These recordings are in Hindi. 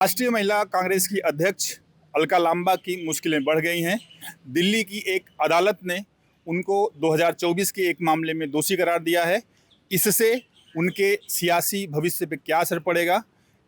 राष्ट्रीय महिला कांग्रेस की अध्यक्ष अलका लांबा की मुश्किलें बढ़ गई हैं। दिल्ली की एक अदालत ने उनको 2024 के एक मामले में दोषी करार दिया है। इससे उनके सियासी भविष्य पे क्या असर पड़ेगा,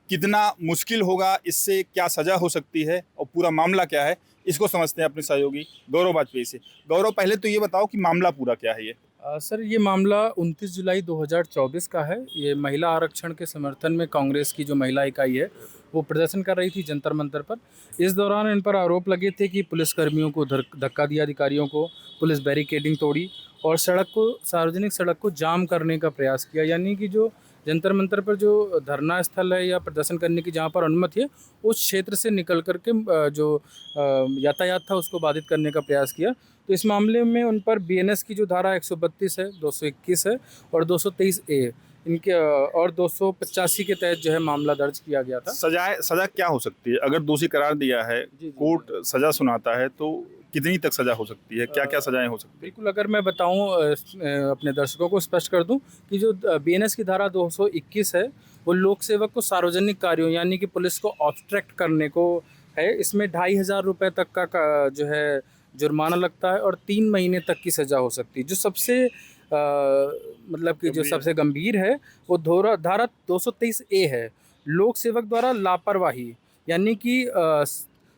कितना मुश्किल होगा, इससे क्या सज़ा हो सकती है और पूरा मामला क्या है, इसको समझते हैं अपने सहयोगी गौरव वाजपेयी से। गौरव, पहले तो ये बताओ कि मामला पूरा क्या है ये? सर, ये मामला 29 जुलाई 2024 का है। ये महिला आरक्षण के समर्थन में कांग्रेस की जो महिला इकाई है वो प्रदर्शन कर रही थी जंतर मंतर पर। इस दौरान इन पर आरोप लगे थे कि पुलिसकर्मियों को धक्का दिया, अधिकारियों को पुलिस बैरिकेडिंग तोड़ी और सार्वजनिक सड़क को जाम करने का प्रयास किया। यानी कि जो जंतर मंतर पर जो धरना स्थल है या प्रदर्शन करने की जहाँ पर अनुमति है, उस क्षेत्र से निकल कर के यातायात था उसको बाधित करने का प्रयास किया। तो इस मामले में उन पर बीएनएस की जो धारा 132 है, 221 है और 223 ए इनके और 285 के तहत जो है मामला दर्ज किया गया था। सजा क्या हो सकती है अगर दोषी करार दिया है, जी। कोर्ट सजा सुनाता है तो कितनी तक सजा हो सकती है, क्या क्या सजाएं हो सकती है? बिल्कुल, अगर मैं बताऊं अपने दर्शकों को स्पष्ट कर दूं कि जो बीएनएस की धारा 221 है वो लोक सेवक को सार्वजनिक कार्यों यानी कि पुलिस को ऑब्स्ट्रक्ट करने को है। इसमें 2,500 रुपये तक का जो है जुर्माना लगता है और 3 महीने तक की सज़ा हो सकती है। जो सबसे मतलब कि जो सबसे गंभीर है वो धारा 223 ए है, लोक सेवक द्वारा लापरवाही यानी कि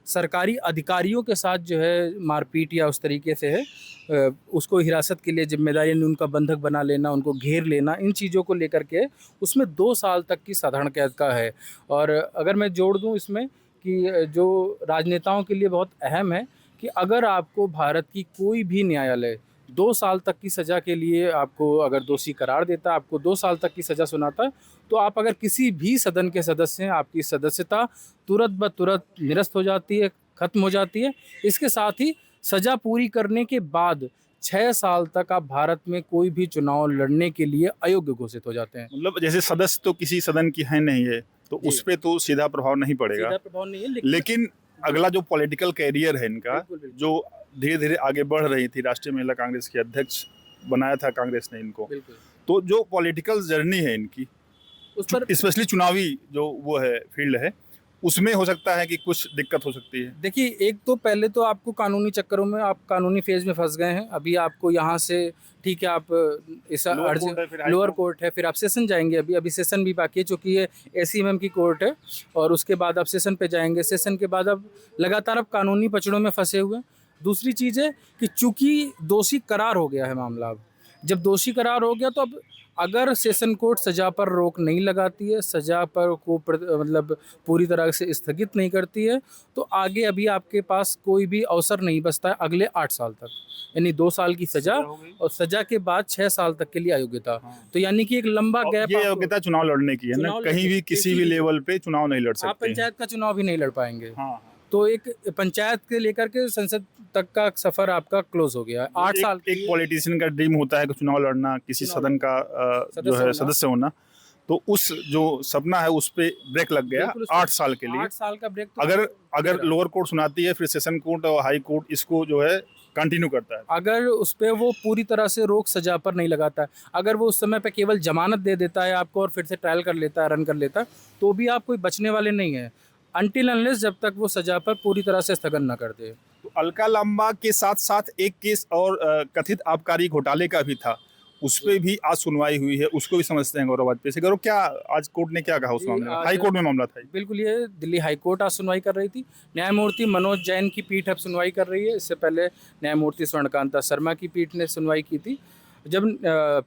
सरकारी अधिकारियों के साथ जो है मारपीट या उस तरीके से है, उसको हिरासत के लिए जिम्मेदारी यानी उनका बंधक बना लेना, उनको घेर लेना, इन चीज़ों को लेकर के उसमें 2 साल तक की साधारण कैद का है। और अगर मैं जोड़ दूं इसमें कि जो राजनेताओं के लिए बहुत अहम है कि अगर आपको भारत की कोई भी न्यायालय 2 साल तक की सज़ा के लिए आपको अगर दोषी करार देता है, आपको 2 साल तक की सज़ा सुनाता है, तो आप अगर किसी भी सदन के सदस्य हैं, आपकी सदस्यता तुरंत ब तुरंत निरस्त हो जाती है, ख़त्म हो जाती है। इसके साथ ही सज़ा पूरी करने के बाद 6 साल तक आप भारत में कोई भी चुनाव लड़ने के लिए अयोग्य घोषित हो जाते हैं। मतलब जैसे सदस्य तो किसी सदन की है नहीं है, तो जी। उस पे तो सीधा प्रभाव नहीं पड़ेगा, सीधा प्रभाव नहीं है, लेकिन अगला जो पॉलिटिकल कैरियर है इनका, बिल्कुल, बिल्कुल। जो धीरे धीरे आगे बढ़ रही थी, राष्ट्रीय महिला कांग्रेस की अध्यक्ष बनाया था कांग्रेस ने इनको, बिल्कुल। तो जो पॉलिटिकल जर्नी है इनकी, उस पर स्पेशली चुनावी जो वो है फील्ड है, उसमें हो सकता है कि कुछ दिक्कत हो सकती है। देखिए, एक तो पहले तो आपको कानूनी चक्करों में आप कानूनी फेज़ में फँस गए हैं। अभी आपको यहाँ से ठीक है, आप इस लोअर अर्ज़ी कोर्ट है, फिर हाई लोअर कोर्ट। कोर्ट है, फिर आप सेशन जाएँगे। अभी सेशन भी बाकी है, चूँकि ये एसीएमएम की कोर्ट है और उसके बाद आप सेशन पे जाएँगे। सेशन के बाद अब लगातार आप कानूनी पचड़ों में फँसे हुए हैं। दूसरी चीज़ है कि चूँकि दोषी करार हो गया है मामला अब। जब दोषी करार हो गया तो अब अगर सेशन कोर्ट सज़ा पर रोक नहीं लगाती है, सज़ा पर मतलब पूरी तरह से स्थगित नहीं करती है, तो आगे अभी आपके पास कोई भी अवसर नहीं बचता है अगले 8 साल तक। यानी 2 साल की सज़ा हो गई। और सज़ा के बाद 6 साल तक के लिए अयोग्यता। हाँ। तो यानी कि एक लंबा और गैप ये आपको योग्यता चुनाव लड़ने की है ना, चुनाव कहीं लड़ने भी की, किसी भी लेवल पे चुनाव नहीं लड़ आप सकते हैं। पंचायत का चुनाव भी नहीं लड़ पाएँगे। हाँ, हाँ। तो एक पंचायत से लेकर के संसद तक का सफ़र आपका क्लोज़ हो गया है। 8 साल के एक लिए पॉलिटिशियन का ड्रीम होता है कि चुनाव लड़ना, किसी चुनाव सदन का जो सदस्य है होना। सदस्य होना, तो उस जो सपना है उस पे ब्रेक लग गया बिल्कुल, उसको 8 साल के लिए। 8 साल का ब्रेक तो अगर अगर लगेगा। लोअर कोर्ट सुनाती है, फिर सेशन कोर्ट और हाई कोर्ट इसको जो है कंटिन्यू करता है। अगर उस पे वो पूरी तरह से रोक सज़ा पर नहीं लगाता है, अगर वो उस समय पे केवल ज़मानत दे देता है आपको और फिर से ट्रायल कर लेता है, रन कर लेता है, तो भी आप कोई बचने वाले नहीं हैं। अनटिल अनलेस जब तक वो सज़ा पर पूरी तरह से स्थगन ना कर दे। तो अलका लांबा के साथ-साथ एक केस और कथित आबकारी घोटाले का भी था, उस पे भी आज सुनवाई हुई है, उसको भी समझते हैं गौरव वाजपेयी से। गौरव, क्या आज कोर्ट ने क्या कहा उस जी, मामले में? आज हाई कोर्ट में मामला था ये। बिल्कुल, ये दिल्ली हाई कोर्ट आज सुनवाई कर रही थी। न्यायमूर्ति मनोज जैन की पीठ अब सुनवाई कर रही है। इससे पहले न्यायमूर्ति स्वर्णकांता शर्मा की पीठ ने सुनवाई की थी। जब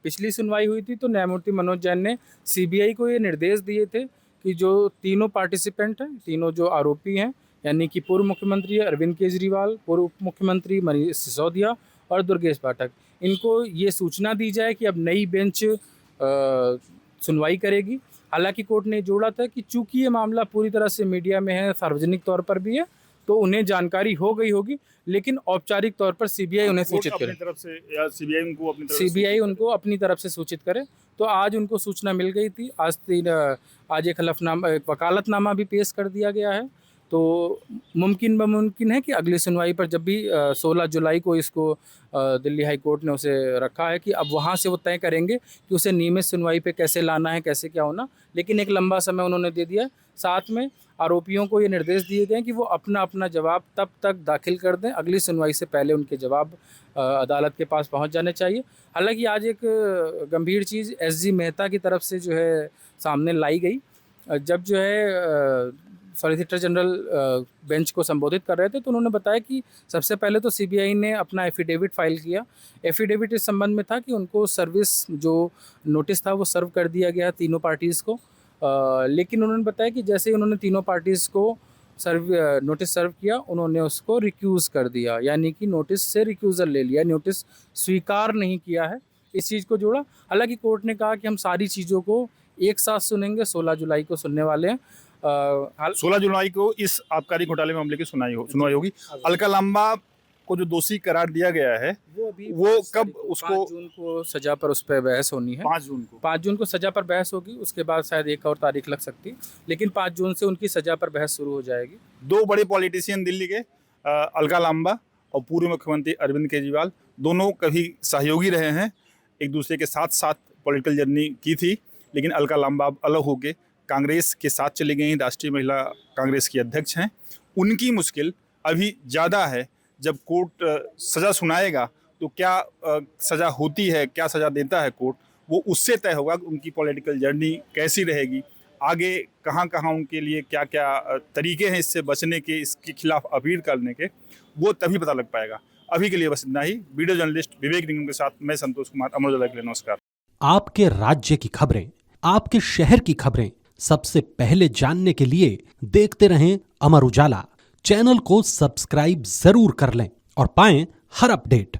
पिछली सुनवाई हुई थी तो न्यायमूर्ति मनोज जैन ने सीबीआई को ये निर्देश दिए थे कि जो तीनों पार्टिसिपेंट हैं, तीनों जो आरोपी हैं, यानी कि पूर्व मुख्यमंत्री अरविंद केजरीवाल, पूर्व उप मुख्यमंत्री मनीष सिसोदिया और दुर्गेश पाठक, इनको ये सूचना दी जाए कि अब नई बेंच सुनवाई करेगी। हालांकि कोर्ट ने जोड़ा था कि चूंकि ये मामला पूरी तरह से मीडिया में है, सार्वजनिक तौर पर भी है, तो उन्हें जानकारी हो गई होगी, लेकिन औपचारिक तौर पर सीबीआई उन्हें कोर्ट सूचित अपनी करे। तरफ से या सीबीआई उनको अपनी तरफ से सीबीआई उनको अपनी तरफ से सूचित करे। तो आज उनको सूचना मिल गई थी। आज एक हलफनामा, एक वकालतनामा भी पेश कर दिया गया है। तो मुमकिन है कि अगली सुनवाई पर जब भी 16 जुलाई को इसको दिल्ली हाई कोर्ट ने उसे रखा है कि अब वहाँ से वो तय करेंगे कि उसे नियमित सुनवाई पे कैसे लाना है, कैसे क्या होना। लेकिन एक लंबा समय उन्होंने दे दिया है। साथ में आरोपियों को ये निर्देश दिए गए हैं कि वो अपना अपना जवाब तब तक दाखिल कर दें, अगली सुनवाई से पहले उनके जवाब अदालत के पास पहुंच जाने चाहिए। हालांकि आज एक गंभीर चीज़ एसजी मेहता की तरफ से जो है सामने लाई गई, जब जो है सॉलिसिटर जनरल बेंच को संबोधित कर रहे थे तो उन्होंने बताया कि सबसे पहले तो सीबीआई ने अपना एफिडेविट फाइल किया। एफिडेविट इस संबंध में था कि उनको सर्विस जो नोटिस था वो सर्व कर दिया गया तीनों पार्टीज़ को, लेकिन उन्होंने बताया कि जैसे ही उन्होंने तीनों पार्टीज़ को नोटिस सर्व किया, उन्होंने उसको रिक्यूज़ कर दिया, यानी कि नोटिस से रिक्यूज़ल ले लिया, नोटिस स्वीकार नहीं किया है। इस चीज़ को जोड़ा। हालांकि कोर्ट ने कहा कि हम सारी चीज़ों को एक साथ सुनेंगे, 16 जुलाई को सुनने वाले हैं। 16 जुलाई को इस आबकारी घोटाले मामले की सुनवाई होगी। अलका लांबा को जो दोषी करार दिया गया है वो कब उसको 5 जून को सजा पर उस पर बहस होनी है। 5 जून को सजा पर बहस होगी, उसके बाद शायद एक और तारीख लग सकती है, लेकिन 5 जून से उनकी सजा पर बहस शुरू हो जाएगी। दो बड़े पॉलिटिशियन दिल्ली के अलका लांबा और पूर्व मुख्यमंत्री अरविंद केजरीवाल, दोनों कभी सहयोगी रहे हैं, एक दूसरे के साथ साथ पॉलिटिकल जर्नी की थी, लेकिन अलका लांबा अब अलग होकर कांग्रेस के साथ चली गई, राष्ट्रीय महिला कांग्रेस की अध्यक्ष हैं। उनकी मुश्किल अभी ज़्यादा है। जब कोर्ट सज़ा सुनाएगा तो क्या सज़ा होती है, क्या सज़ा देता है कोर्ट, वो उससे तय होगा कि उनकी पॉलिटिकल जर्नी कैसी रहेगी, आगे कहाँ कहाँ उनके लिए क्या क्या तरीके हैं इससे बचने के, इसके खिलाफ अपील करने के, वो तभी पता लग पाएगा। अभी के लिए बस इतना ही। वीडियो जर्नलिस्ट विवेक निगम के साथ मैं संतोष कुमार, अमर उजाला के लिए नमस्कार। आपके राज्य की खबरें, आपके शहर की खबरें सबसे पहले जानने के लिए देखते रहें अमर उजाला। चैनल को सब्सक्राइब जरूर कर लें और पाएं हर अपडेट।